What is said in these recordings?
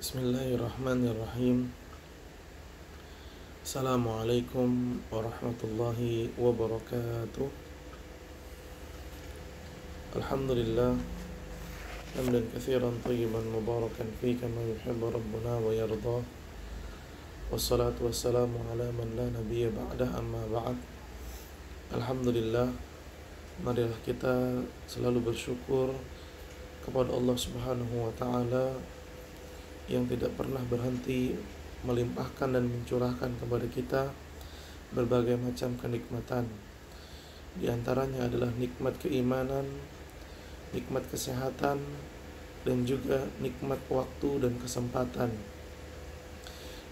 Bismillahirrahmanirrahim. Assalamualaikum warahmatullahi wabarakatuh. Alhamdulillah hamdan katsiran thayyiban mubarakan fi kama yuhibbu rabbuna wa yarda. Wassalatu wassalamu ala man la nabiyya ba'dah, amma ba'd. Alhamdulillah, marilah kita selalu bersyukur kepada Allah Subhanahu wa taala yang tidak pernah berhenti melimpahkan dan mencurahkan kepada kita berbagai macam kenikmatan. Di antaranya adalah nikmat keimanan, nikmat kesehatan, dan juga nikmat waktu dan kesempatan.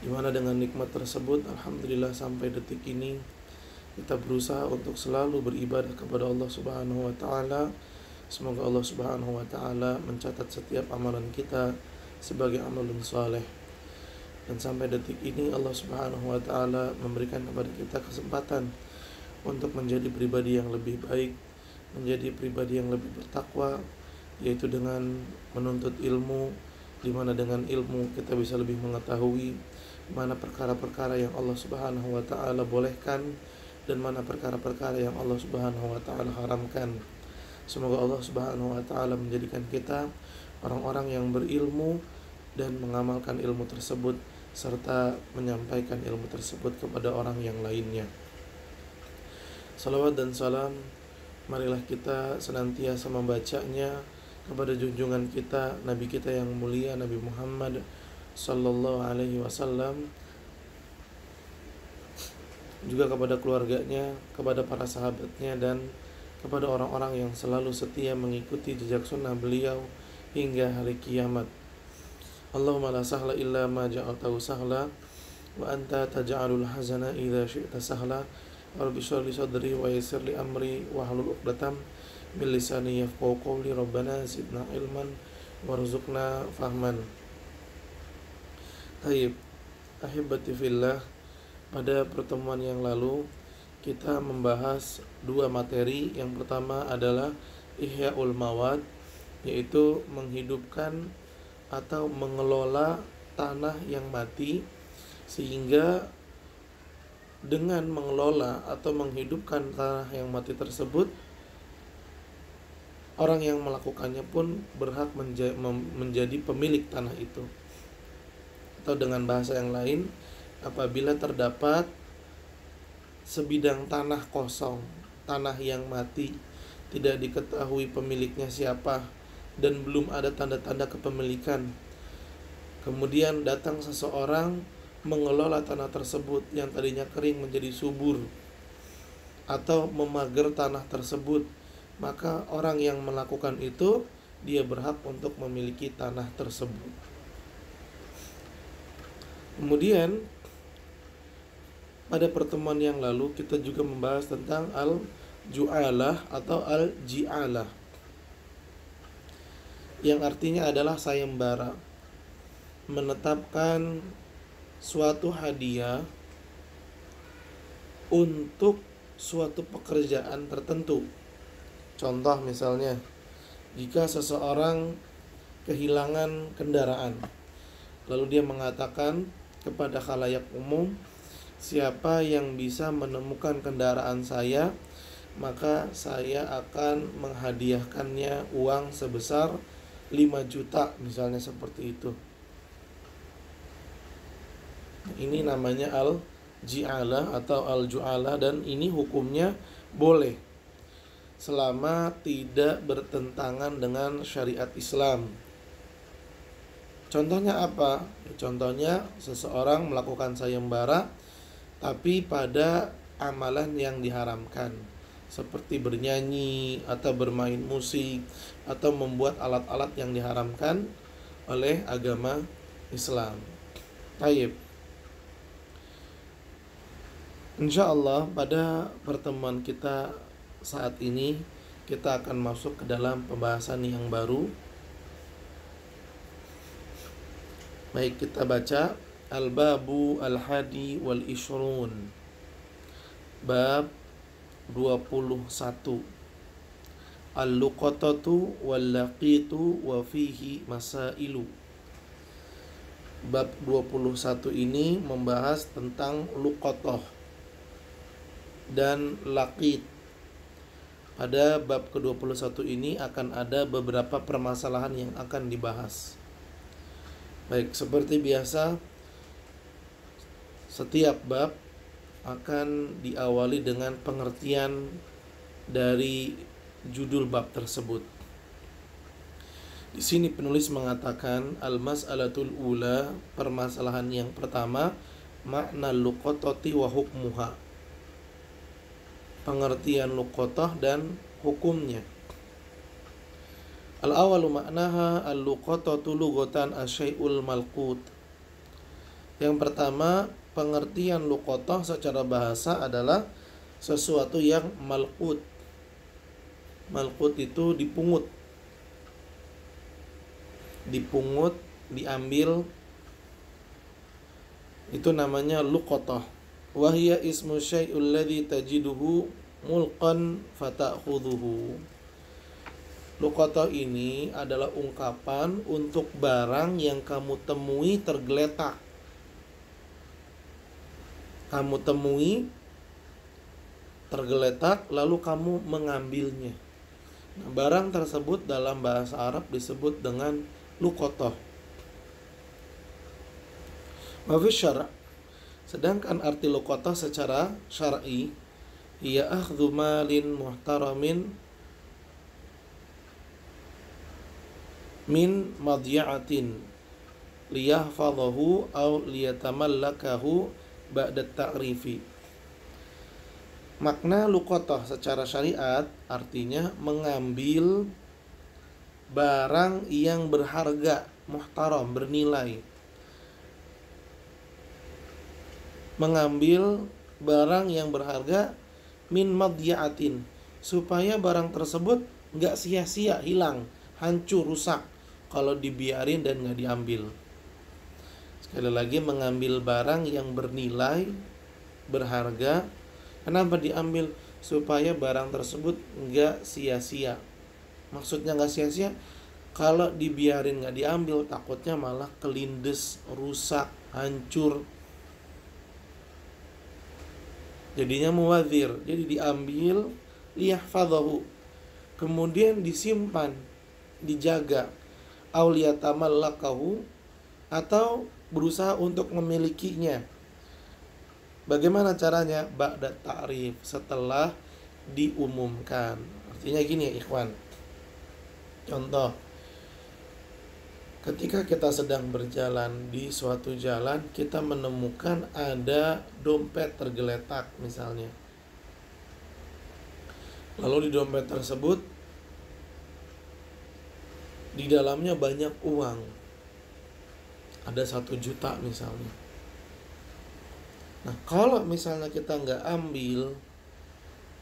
Di mana dengan nikmat tersebut, alhamdulillah sampai detik ini kita berusaha untuk selalu beribadah kepada Allah Subhanahu wa taala. Semoga Allah Subhanahu wa taala mencatat setiap amalan kita sebagai amalun saleh. Dan sampai detik ini Allah Subhanahu wa taala memberikan kepada kita kesempatan untuk menjadi pribadi yang lebih baik, menjadi pribadi yang lebih bertakwa, yaitu dengan menuntut ilmu, di mana dengan ilmu kita bisa lebih mengetahui mana perkara-perkara yang Allah Subhanahu wa taala bolehkan dan mana perkara-perkara yang Allah Subhanahu wa taala haramkan. Semoga Allah Subhanahu wa taala menjadikan kita orang-orang yang berilmu dan mengamalkan ilmu tersebut serta menyampaikan ilmu tersebut kepada orang yang lainnya. Salawat dan salam marilah kita senantiasa membacanya kepada junjungan kita, Nabi kita yang mulia, Nabi Muhammad sallallahu alaihi wasallam, juga kepada keluarganya, kepada para sahabatnya, dan kepada orang-orang yang selalu setia mengikuti jejak sunnah beliau hingga hari kiamat. Allahumma la sahla illa ma ja'altahu sahla wa anta taj'alul hazana idza syi'ta sahla. Rabbi shrah li sadri wa yassir li amri wahlul 'uqdatam min lisani yafqahu qawli. Rabbana zidna ilman warzuqna fahman. Taib, ahibati fillah, pada pertemuan yang lalu kita membahas dua materi. Yang pertama adalah Ihya'ul Mawad, yaitu menghidupkan atau mengelola tanah yang mati, sehingga dengan mengelola atau menghidupkan tanah yang mati tersebut, orang yang melakukannya pun berhak menjadi pemilik tanah itu. Atau dengan bahasa yang lain, apabila terdapat sebidang tanah kosong, tanah yang mati, tidak diketahui pemiliknya siapa, dan belum ada tanda-tanda kepemilikan, kemudian datang seseorang mengelola tanah tersebut yang tadinya kering menjadi subur, atau memager tanah tersebut, maka orang yang melakukan itu dia berhak untuk memiliki tanah tersebut. Kemudian pada pertemuan yang lalu kita juga membahas tentang al-ju'alah atau al-ji'alah, yang artinya adalah sayembara, menetapkan suatu hadiah untuk suatu pekerjaan tertentu. Contoh misalnya, jika seseorang kehilangan kendaraan, lalu dia mengatakan kepada khalayak umum, siapa yang bisa menemukan kendaraan saya, maka saya akan menghadiahkannya uang sebesar 5 juta, misalnya seperti itu. Ini namanya al-ji'alah atau al-ju'alah, dan ini hukumnya boleh selama tidak bertentangan dengan syariat Islam. Contohnya apa? Contohnya seseorang melakukan sayembara tapi pada amalan yang diharamkan, seperti bernyanyi atau bermain musik atau membuat alat-alat yang diharamkan oleh agama Islam. Baik. Insyaallah pada pertemuan kita saat ini kita akan masuk ke dalam pembahasan yang baru. Baik, kita baca Al-Babu Al-Hadi Wal-Ishrun, bab 21, Al-Luqatatu Wal-Laqitu wa fihi masailu. Bab 21 ini membahas tentang luqatah dan laqit. Pada bab ke-21 ini akan ada beberapa permasalahan yang akan dibahas. Baik, seperti biasa, setiap bab akan diawali dengan pengertian dari judul bab tersebut. Di sini penulis mengatakan al-mas'alatul ula, permasalahan yang pertama, makna luqatati wa hukmuha. Pengertian luqatah dan hukumnya. Al-awalu maknaha al-luqatatu lughatan asyai'ul malqut. Yang pertama, pengertian luqatah secara bahasa adalah sesuatu yang malqut. Malqut itu dipungut, diambil, itu namanya luqatah. Wa hiya ismu syai'ul ladzi tajiduhu mulqan fata'khudhuhu. Luqatah ini adalah ungkapan untuk barang yang kamu temui tergeletak. Kamu temui tergeletak lalu kamu mengambilnya. Nah, barang tersebut dalam bahasa Arab disebut dengan luqatah. Wa fi syara', sedangkan arti luqatah secara syar'i, ia akhdhu malin muhtaramin min madiya'atin liyahfadhahu aw liyatamallakahu ba'da ta'rifi. Makna luqatah secara syariat artinya mengambil barang yang berharga, muhtaram, bernilai. Mengambil barang yang berharga min madiya'atin, supaya barang tersebut gak sia-sia, hilang, hancur, rusak kalau dibiarin dan gak diambil. Sekali lagi, mengambil barang yang bernilai, berharga. Kenapa diambil? Supaya barang tersebut gak sia-sia. Maksudnya gak sia-sia, kalau dibiarin gak diambil, takutnya malah kelindes, rusak, hancur, jadinya muwadzir. Jadi diambil, liyahfadhahu, kemudian disimpan, dijaga, auliyatamallakahu, atau berusaha untuk memilikinya. Bagaimana caranya? Ba'da ta'rif, setelah diumumkan. Artinya gini ya ikhwan, contoh, ketika kita sedang berjalan di suatu jalan, kita menemukan ada dompet tergeletak misalnya. Lalu di dompet tersebut, di dalamnya banyak uang, ada 1 juta misalnya. Nah, kalau misalnya kita nggak ambil,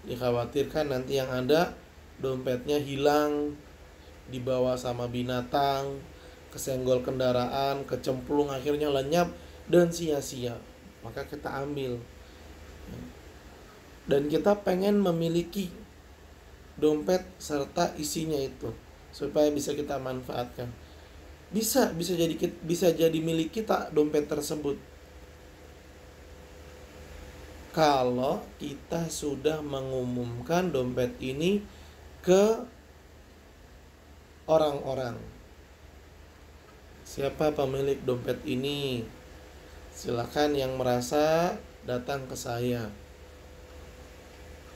dikhawatirkan nanti yang ada dompetnya hilang, dibawa sama binatang, kesenggol kendaraan, kecemplung, akhirnya lenyap dan sia-sia. Maka kita ambil. Dan kita pengen memiliki dompet serta isinya itu supaya bisa kita manfaatkan. Bisa jadi milik kita dompet tersebut kalau kita sudah mengumumkan dompet ini ke orang-orang. Siapa pemilik dompet ini? Silakan yang merasa datang ke saya.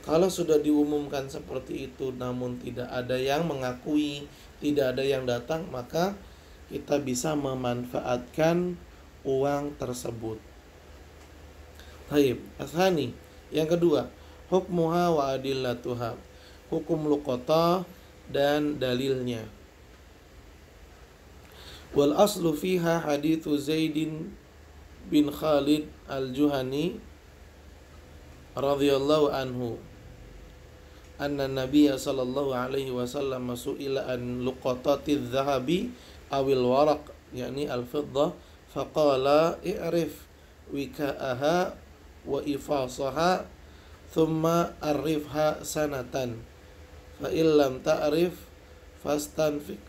Kalau sudah diumumkan seperti itu namun tidak ada yang mengakui, tidak ada yang datang, maka kita bisa memanfaatkan uang tersebut. Baik, asani, yang kedua, hukmuha wa adillatuha, hukum luqatah dan dalilnya. Wal aslu fiha hadithu Zaidin bin Khalid al-Juhani radhiyallahu anhu anna Nabiya sallallahu alaihi wasallam su'ila an luqatatiz zahabi awil waraq, yakni al-fiddah, faqala i'rif wika'aha wa ifasaha thumma arifha sanatan fa illam ta'rif fastanfiq